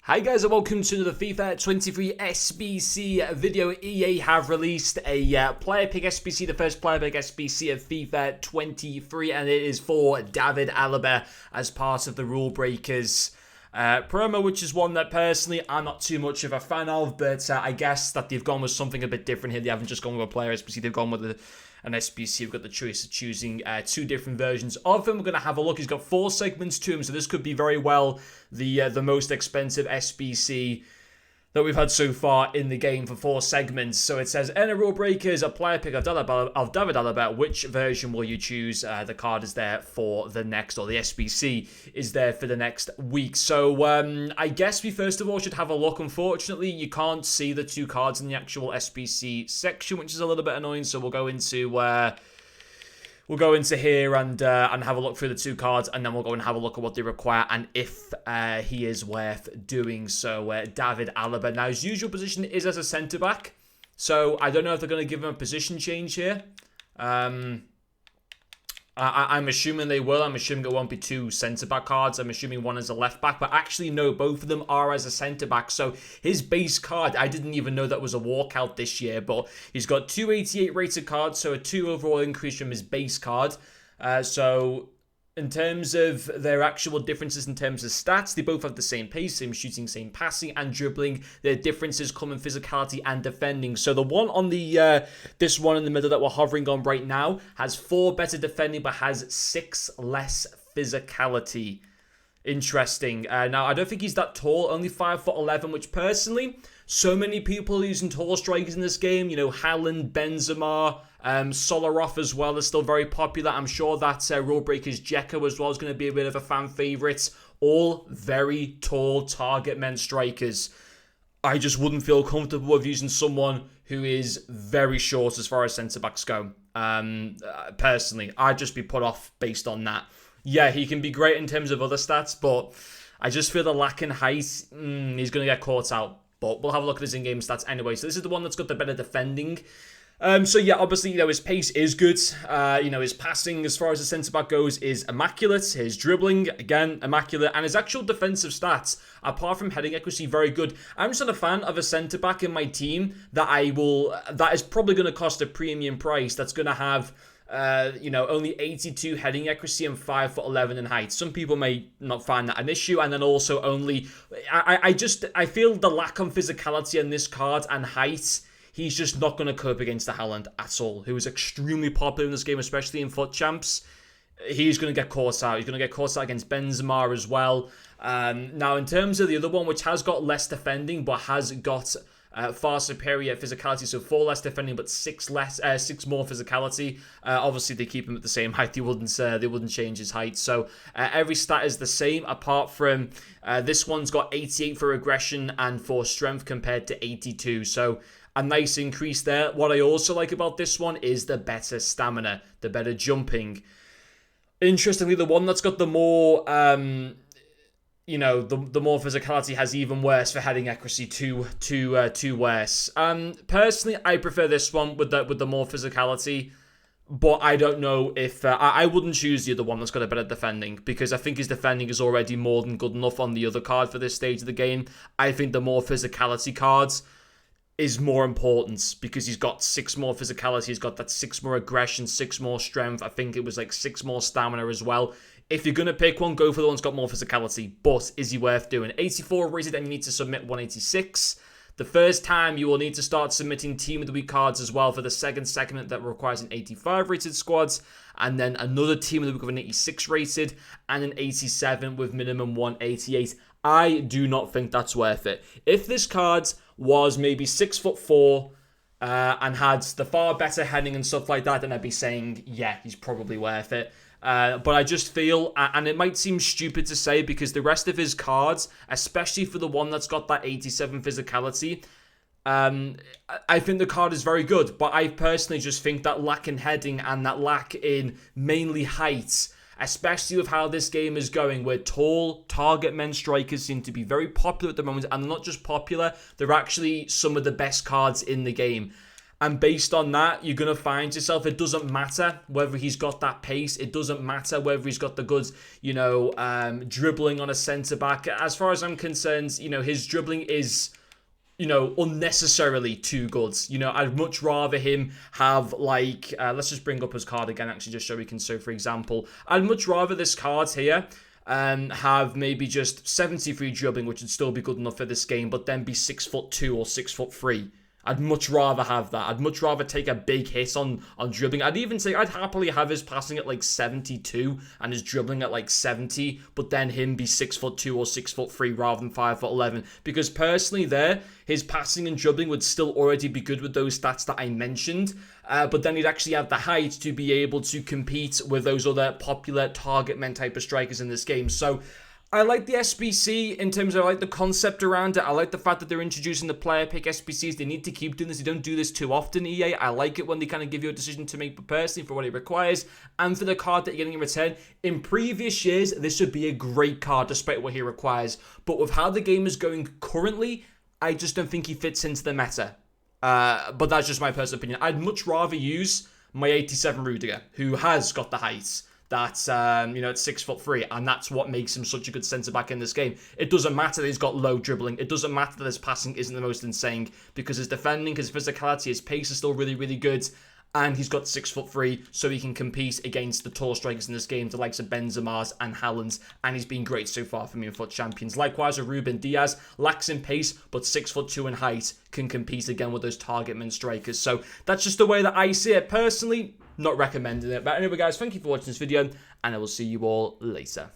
Hi guys and welcome to the FIFA 23 SBC video. EA have released a player pick SBC, the first player pick SBC of FIFA 23, and it is for David Alaba as part of the Rulebreakers promo, which is one that personally I'm not too much of a fan of, but I guess that they've gone with something a bit different here. They haven't just gone with a player SBC, they've gone with an SBC. We've got the choice of choosing two different versions of him. We're going to have a look. He's got 4 segments to him, so this could be very well the most expensive SBC that we've had so far in the game for 4 segments. So it says, enter Rulebreakers, a player pick of David Alaba. Which version will you choose? The card is there for the next, or the SBC is there for the next week. So I guess we first of all should have a look. Unfortunately, you can't see the 2 cards in the actual SBC section, which is a little bit annoying. So we'll go into here and have a look through the 2 cards, and then we'll go and have a look at what they require and if he is worth doing. So David Alaba. Now, his usual position is as a centre-back, so I don't know if they're going to give him a position change here. I'm assuming they will. I'm assuming it won't be 2 centre-back cards. I'm assuming one is a left-back, but actually, no, both of them are as a centre-back. So his base card, I didn't even know that was a walkout this year, but he's got 288 rated cards, so a 2 overall increase from his base card. So in terms of their actual differences in terms of stats, they both have the same pace, same shooting, same passing and dribbling. Their differences come in physicality and defending. So the one on the this one in the middle that we're hovering on right now has 4 better defending but has 6 less physicality. Interesting. Now, I don't think he's that tall, only 5'11", which personally, so many people are using tall strikers in this game. You know, Haaland, Benzema, Solarov as well is still very popular. I'm sure that Rulebreakers Dzeko as well is going to be a bit of a fan favourite. All very tall target men strikers. I just wouldn't feel comfortable with using someone who is very short as far as centre-backs go. Personally, I'd just be put off based on that. Yeah, he can be great in terms of other stats, but I just feel the lack in height, he's going to get caught out. But we'll have a look at his in-game stats anyway. So this is the one that's got the better defending. So yeah, obviously, his pace is good. His passing as far as the centre-back goes is immaculate. His dribbling, again, immaculate. And his actual defensive stats, apart from heading accuracy, very good. I'm just not a fan of a centre-back in my team that is probably going to cost a premium price. That's going to have only 82 heading accuracy and 5'11" in height. Some people may not find that an issue, and then also only, I feel the lack of physicality in this card and height. He's just not going to cope against the Haaland at all, who is extremely popular in this game, especially in FUT Champs. He's going to get caught out. He's going to get caught out against Benzema as well. Now, in terms of the other one, which has got less defending, but has got far superior physicality, so 4 less defending, but 6 more physicality. Obviously, they keep him at the same height. They wouldn't change his height. So every stat is the same, apart from this one's got 88 for aggression and for strength compared to 82. So a nice increase there. What I also like about this one is the better stamina, the better jumping. Interestingly, the one that's got the more the more physicality has even worse for heading accuracy, too worse. Personally, I prefer this one with the more physicality, but I don't know if I wouldn't choose the other one that's got a better defending, because I think his defending is already more than good enough on the other card for this stage of the game. I think the more physicality cards is more important, because he's got 6 more physicality, he's got that 6 more aggression, 6 more strength. I think it was like 6 more stamina as well. If you're going to pick one, go for the one that's got more physicality. But is he worth doing? 84 rated, and you need to submit 186. The first time, you will need to start submitting Team of the Week cards as well for the second segment that requires an 85 rated squad. And then another Team of the Week with an 86 rated and an 87 with minimum 188. I do not think that's worth it. If this card was maybe 6'4", and had the far better heading and stuff like that, then I'd be saying, yeah, he's probably worth it. But I just feel, and it might seem stupid to say, because the rest of his cards, especially for the one that's got that 87 physicality, I think the card is very good. But I personally just think that lack in heading and that lack in mainly height, especially with how this game is going, where tall target men strikers seem to be very popular at the moment, and they're not just popular, they're actually some of the best cards in the game. And based on that, you're going to find yourself, it doesn't matter whether he's got that pace. It doesn't matter whether he's got the good, dribbling on a centre-back. As far as I'm concerned, his dribbling is, unnecessarily too good. I'd much rather him have, let's just bring up his card again, actually, just so we can. So, for example, I'd much rather this card here have maybe just 73 dribbling, which would still be good enough for this game, but then be 6'2" or 6'3". I'd much rather have that. I'd much rather take a big hit on dribbling. I'd even say I'd happily have his passing at 72 and his dribbling at 70, but then him be 6'2" or 6'3" rather than 5'11". Because personally his passing and dribbling would still already be good with those stats that I mentioned. But then he'd actually have the height to be able to compete with those other popular target men type of strikers in this game. So I like the SBC in terms of I like the concept around it. I like the fact that they're introducing the player pick SBCs. They need to keep doing this. They don't do this too often, EA. I like it when they kind of give you a decision to make personally for what it requires and for the card that you're getting in return. In previous years, this would be a great card despite what he requires. But with how the game is going currently, I just don't think he fits into the meta. But that's just my personal opinion. I'd much rather use my 87 Rudiger, who has got the height. That's, at 6'3", and that's what makes him such a good centre-back in this game. It doesn't matter that he's got low dribbling. It doesn't matter that his passing isn't the most insane, because his defending, his physicality, his pace is still really, really good, and he's got 6'3", so he can compete against the tall strikers in this game, the likes of Benzema's and Haaland's, and he's been great so far for me in FUT Champions. Likewise, with Ruben Diaz, lacks in pace, but 6'2" in height, can compete again with those target man strikers. So that's just the way that I see it. Personally, not recommending it. But anyway, guys, thank you for watching this video, and I will see you all later.